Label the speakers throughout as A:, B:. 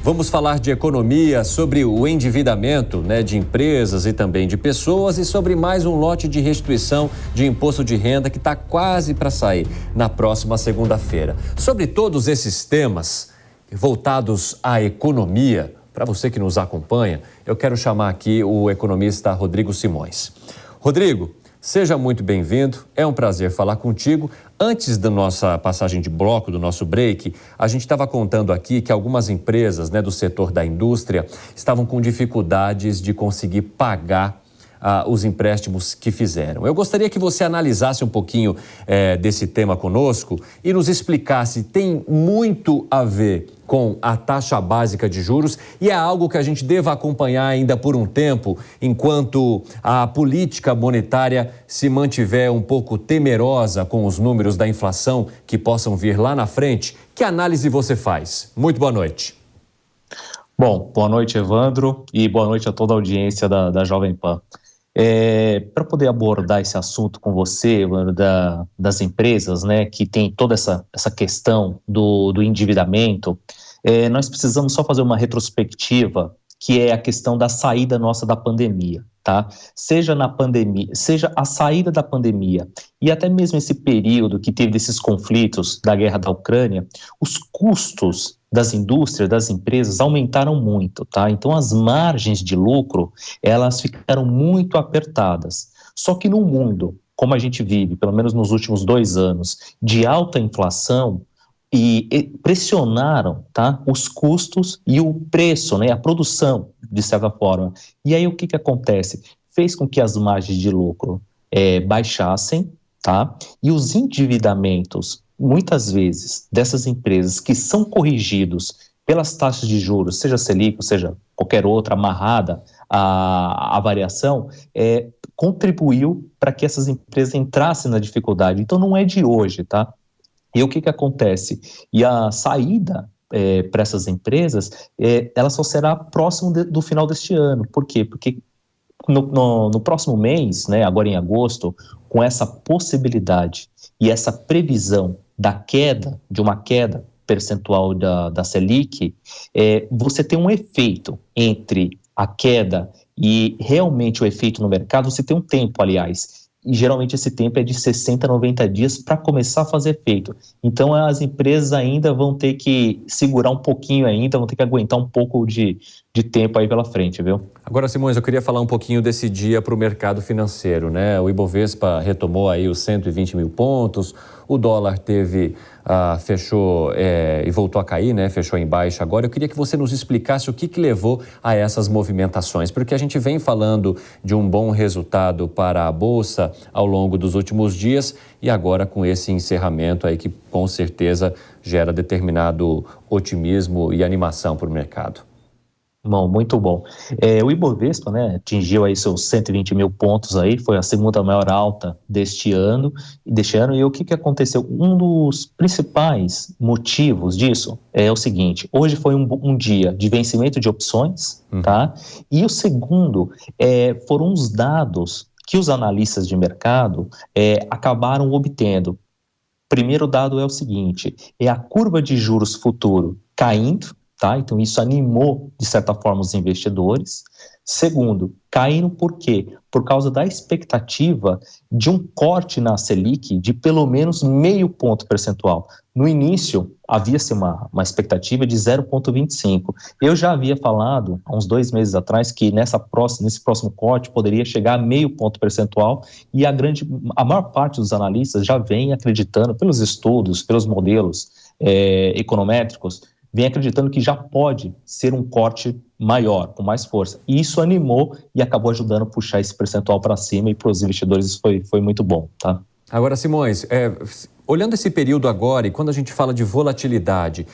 A: Vamos falar de economia, sobre o endividamento, de empresas e também de pessoas e sobre mais um lote de restituição de imposto de renda que está quase para sair na próxima segunda-feira. Sobre todos esses temas voltados à economia, para você que nos acompanha, eu quero chamar aqui o economista Rodrigo Simões. Rodrigo, seja muito bem-vindo, é um prazer falar contigo. Antes da nossa passagem de bloco, do nosso break, a gente estava contando aqui que algumas empresas do setor da indústria estavam com dificuldades de conseguir pagar os empréstimos que fizeram. Eu gostaria que você analisasse um pouquinho desse tema conosco e nos explicasse, tem muito a ver com a taxa básica de juros e é algo que a gente deva acompanhar ainda por um tempo, enquanto a política monetária se mantiver um pouco temerosa com os números da inflação que possam vir lá na frente. Que análise você faz? Muito boa noite.
B: Bom, boa noite, Evandro, e boa noite a toda a audiência da Jovem Pan. Para poder abordar esse assunto com você, das empresas, que tem toda essa questão do endividamento, nós precisamos só fazer uma retrospectiva, que é a questão da saída nossa da pandemia, tá? Seja na pandemia, seja a saída da pandemia e até mesmo esse período que teve desses conflitos da guerra da Ucrânia, os custos das indústrias, das empresas aumentaram muito, tá? Então as margens de lucro, elas ficaram muito apertadas. Só que no mundo, como a gente vive, pelo menos nos últimos 2 anos, de alta inflação, e pressionaram, tá, os custos e o preço, a produção, de certa forma. E aí o que acontece? Fez com que as margens de lucro baixassem, tá, e os endividamentos, muitas vezes, dessas empresas que são corrigidos pelas taxas de juros, seja Selic, seja qualquer outra, amarrada à variação, contribuiu para que essas empresas entrassem na dificuldade. Então não é de hoje, tá? E o que acontece? E a saída para essas empresas, ela só será próximo do final deste ano. Por quê? Porque no próximo mês, agora em agosto, com essa possibilidade e essa previsão de uma queda percentual da Selic, você tem um efeito entre a queda e realmente o efeito no mercado. Você tem um tempo, aliás, e geralmente esse tempo é de 60 a 90 dias para começar a fazer efeito. Então as empresas ainda vão ter que segurar um pouquinho ainda, vão ter que aguentar um pouco de tempo aí pela frente, viu?
A: Agora, Simões, eu queria falar um pouquinho desse dia para o mercado financeiro, O Ibovespa retomou aí os 120 mil pontos, o dólar fechou e voltou a cair, Fechou em baixa agora. Eu queria que você nos explicasse o que levou a essas movimentações, porque a gente vem falando de um bom resultado para a Bolsa ao longo dos últimos dias e agora com esse encerramento aí que com certeza gera determinado otimismo e animação para o mercado.
B: Bom, muito bom. O Ibovespa, atingiu aí seus 120 mil pontos aí, foi a segunda maior alta deste ano. E o que aconteceu? Um dos principais motivos disso é o seguinte: hoje foi um dia de vencimento de opções, tá? E o segundo foram os dados que os analistas de mercado acabaram obtendo. Primeiro dado é o seguinte: é a curva de juros futuro caindo, tá? Então isso animou, de certa forma, os investidores. Segundo, caíram por quê? Por causa da expectativa de um corte na Selic de pelo menos meio ponto percentual. No início, havia-se uma expectativa de 0,25. Eu já havia falado, há uns 2 meses atrás, que nesse próximo corte poderia chegar a meio ponto percentual, e a maior parte dos analistas já vem acreditando, pelos estudos, pelos modelos econométricos, vem acreditando que já pode ser um corte maior, com mais força. E isso animou e acabou ajudando a puxar esse percentual para cima, e para os investidores isso foi muito bom, tá?
A: Agora, Simões, olhando esse período agora e quando a gente fala de volatilidade,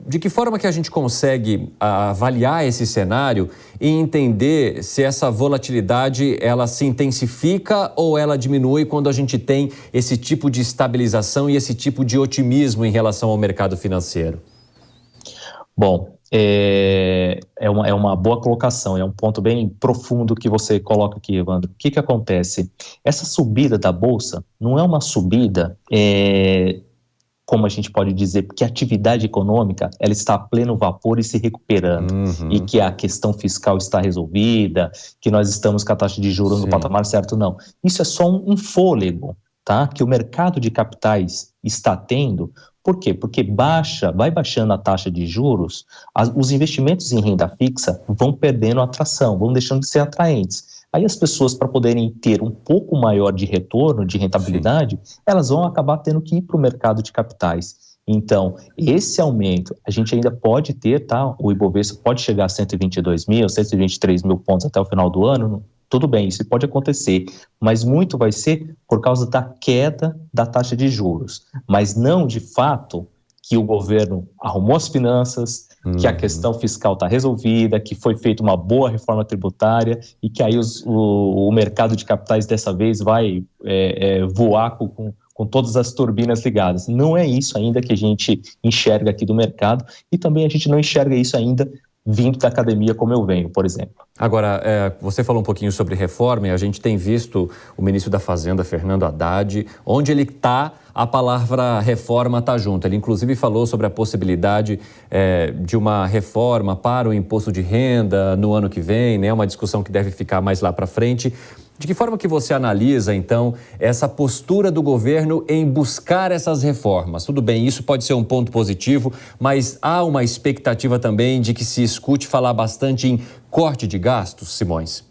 A: de que forma que a gente consegue avaliar esse cenário e entender se essa volatilidade ela se intensifica ou ela diminui quando a gente tem esse tipo de estabilização e esse tipo de otimismo em relação ao mercado financeiro?
B: Bom, é uma boa colocação, é um ponto bem profundo que você coloca aqui, Evandro. O que acontece? Essa subida da Bolsa não é uma subida como a gente pode dizer, que a atividade econômica ela está a pleno vapor e se recuperando, e que a questão fiscal está resolvida, que nós estamos com a taxa de juros no patamar certo, não. Isso é só um fôlego, tá? Que o mercado de capitais está tendo. Por quê? Porque vai baixando a taxa de juros, os investimentos em renda fixa vão perdendo atração, vão deixando de ser atraentes. Aí as pessoas, para poderem ter um pouco maior de retorno, de rentabilidade, elas vão acabar tendo que ir para o mercado de capitais. Então, esse aumento, a gente ainda pode ter, tá? O Ibovespa pode chegar a 122 mil, 123 mil pontos até o final do ano, tudo bem, isso pode acontecer, mas muito vai ser por causa da queda da taxa de juros, mas não de fato que o governo arrumou as finanças, que a questão fiscal está resolvida, que foi feita uma boa reforma tributária e que aí o mercado de capitais dessa vez vai voar com todas as turbinas ligadas. Não é isso ainda que a gente enxerga aqui do mercado e também a gente não enxerga isso ainda vindo da academia como eu venho, por exemplo.
A: Agora, você falou um pouquinho sobre reforma e a gente tem visto o ministro da Fazenda, Fernando Haddad, onde ele está, a palavra reforma está junto. Ele inclusive falou sobre a possibilidade de uma reforma para o imposto de renda no ano que vem, né? Uma discussão que deve ficar mais lá para frente. De que forma que você analisa, então, essa postura do governo em buscar essas reformas? Tudo bem, isso pode ser um ponto positivo, mas há uma expectativa também de que se escute falar bastante em corte de gastos, Simões?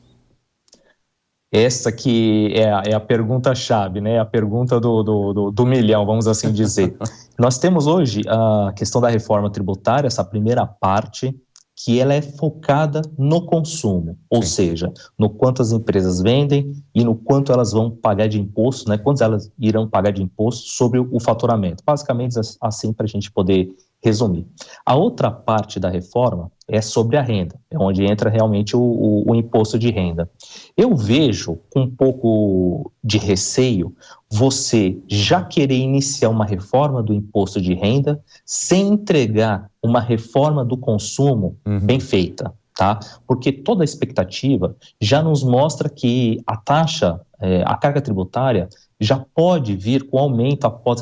B: Essa que é a pergunta-chave, né? A pergunta do milhão, vamos assim dizer. Nós temos hoje a questão da reforma tributária, essa primeira parte, que ela é focada no consumo, ou seja, no quanto as empresas vendem e no quanto elas vão pagar de imposto, né? Quanto elas irão pagar de imposto sobre o faturamento. Basicamente assim para a gente poder resumir. A outra parte da reforma é sobre a renda, é onde entra realmente o imposto de renda. Eu vejo com um pouco de receio você já querer iniciar uma reforma do imposto de renda sem entregar uma reforma do consumo bem feita, tá? Porque toda a expectativa já nos mostra que a taxa, a carga tributária já pode vir com aumento após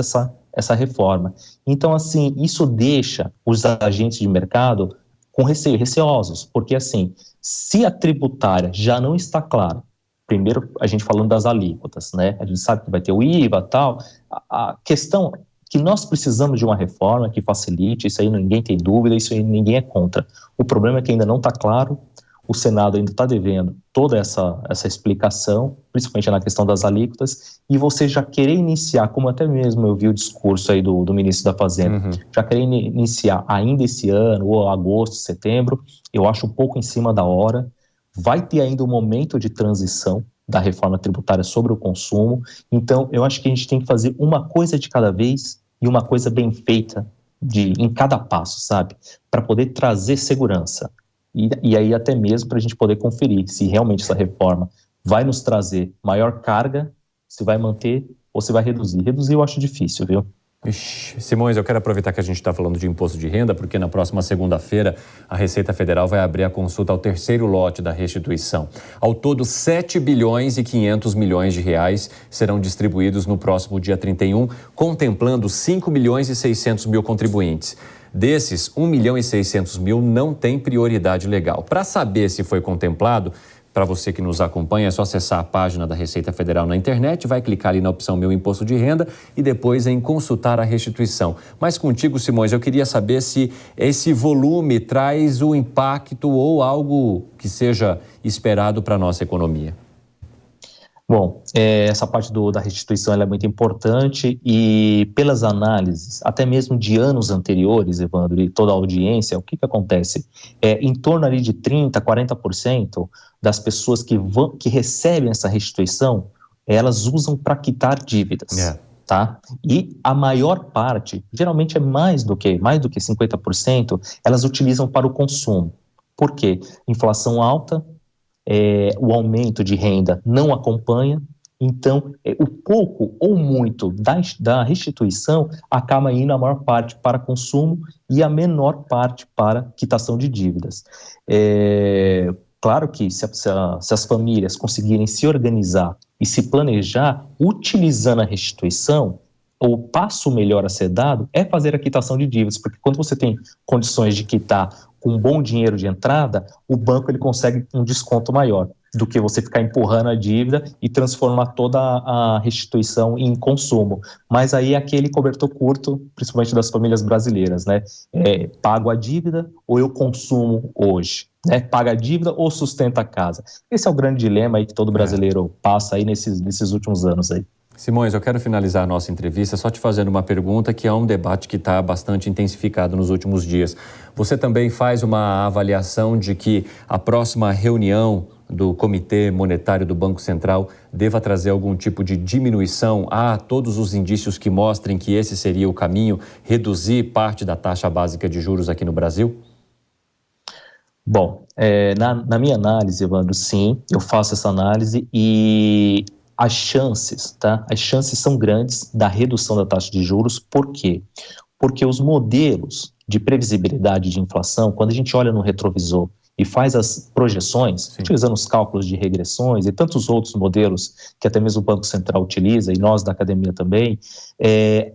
B: essa reforma. Então, assim, isso deixa os agentes de mercado com receosos, porque, assim, se a tributária já não está clara, primeiro a gente falando das alíquotas, né, a gente sabe que vai ter o IVA e tal, a questão que nós precisamos de uma reforma que facilite, isso aí ninguém tem dúvida, isso aí ninguém é contra. O problema é que ainda não está claro, o Senado ainda está devendo toda essa explicação, principalmente na questão das alíquotas, e você já querer iniciar, como até mesmo eu vi o discurso aí do ministro da Fazenda, já querer iniciar ainda esse ano, ou agosto, setembro, eu acho um pouco em cima da hora. Vai ter ainda um momento de transição da reforma tributária sobre o consumo, então eu acho que a gente tem que fazer uma coisa de cada vez e uma coisa bem feita em cada passo, sabe? Para poder trazer segurança. E aí até mesmo para a gente poder conferir se realmente essa reforma vai nos trazer maior carga, se vai manter ou se vai reduzir. Reduzir eu acho difícil, viu?
A: Simões, eu quero aproveitar que a gente está falando de imposto de renda, porque na próxima segunda-feira a Receita Federal vai abrir a consulta ao terceiro lote da restituição. Ao todo, 7 bilhões e 500 milhões de reais serão distribuídos no próximo dia 31, contemplando 5 milhões e 600 mil contribuintes. Desses, 1 milhão e 600 mil não tem prioridade legal. Para saber se foi contemplado, para você que nos acompanha, é só acessar a página da Receita Federal na internet, vai clicar ali na opção Meu Imposto de Renda e depois em consultar a restituição. Mas contigo, Simões, eu queria saber se esse volume traz o impacto ou algo que seja esperado para a nossa economia.
B: Bom, essa parte da restituição ela é muito importante e pelas análises, até mesmo de anos anteriores, Evandro, e toda a audiência, o que acontece? Em torno ali de 30%, 40% das pessoas que recebem essa restituição, elas usam para quitar dívidas, tá? E a maior parte, geralmente é mais do que 50%, elas utilizam para o consumo. Por quê? Inflação alta, o aumento de renda não acompanha, então o pouco ou muito da restituição acaba indo a maior parte para consumo e a menor parte para quitação de dívidas. Claro que se as famílias conseguirem se organizar e se planejar, utilizando a restituição, o passo melhor a ser dado é fazer a quitação de dívidas, porque quando você tem condições de quitar com um bom dinheiro de entrada, o banco ele consegue um desconto maior do que você ficar empurrando a dívida e transformar toda a restituição em consumo. Mas aí é aquele cobertor curto, principalmente das famílias brasileiras, né? Pago a dívida ou eu consumo hoje? Né? Paga a dívida ou sustenta a casa? Esse é o grande dilema aí que todo brasileiro passa aí nesses últimos anos aí.
A: Simões, eu quero finalizar a nossa entrevista só te fazendo uma pergunta que é um debate que está bastante intensificado nos últimos dias. Você também faz uma avaliação de que a próxima reunião do Comitê Monetário do Banco Central deva trazer algum tipo de diminuição? Há todos os indícios que mostrem que esse seria o caminho, reduzir parte da taxa básica de juros aqui no Brasil?
B: Bom, na minha análise, Evandro, sim, eu faço essa análise e as chances, tá? As chances são grandes da redução da taxa de juros. Por quê? Porque os modelos de previsibilidade de inflação, quando a gente olha no retrovisor e faz as projeções, utilizando os cálculos de regressões e tantos outros modelos que até mesmo o Banco Central utiliza e nós da academia também,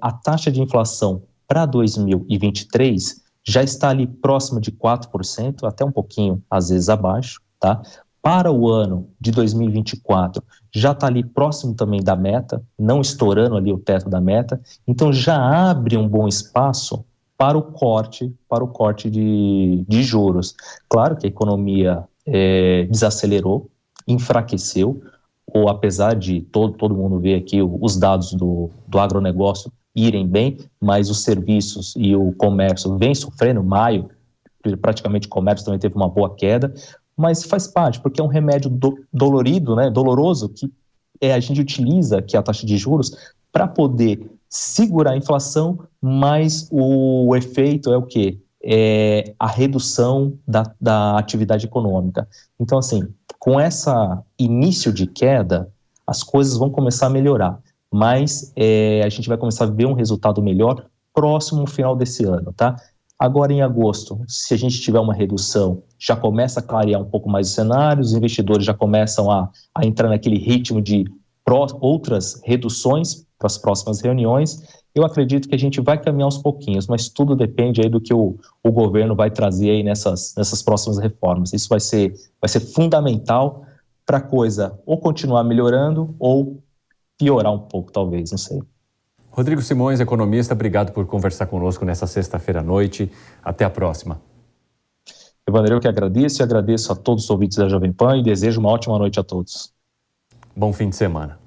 B: a taxa de inflação para 2023 já está ali próxima de 4%, até um pouquinho, às vezes, abaixo, tá? Para o ano de 2024, já está ali próximo também da meta, não estourando ali o teto da meta, então já abre um bom espaço para o corte de juros. Claro que a economia desacelerou, enfraqueceu, ou apesar de todo mundo ver aqui os dados do agronegócio irem bem, mas os serviços e o comércio vem sofrendo. Maio, praticamente o comércio também teve uma boa queda, mas faz parte, porque é um remédio dolorido, né, doloroso, que a gente utiliza, que é a taxa de juros, para poder segurar a inflação, mas o efeito é o quê? É a redução da atividade econômica. Então, assim, com esse início de queda, as coisas vão começar a melhorar, mas a gente vai começar a ver um resultado melhor próximo ao final desse ano, tá? Agora, em agosto, se a gente tiver uma redução, já começa a clarear um pouco mais os cenários, os investidores já começam a entrar naquele ritmo de outras reduções para as próximas reuniões. Eu acredito que a gente vai caminhar aos pouquinhos, mas tudo depende aí do que o governo vai trazer aí nessas próximas reformas. Isso vai ser fundamental para a coisa ou continuar melhorando ou piorar um pouco, talvez, não sei.
A: Rodrigo Simões, economista, obrigado por conversar conosco nessa sexta-feira à noite. Até a próxima.
B: Evandro, eu que agradeço e agradeço a todos os ouvintes da Jovem Pan e desejo uma ótima noite a todos.
A: Bom fim de semana.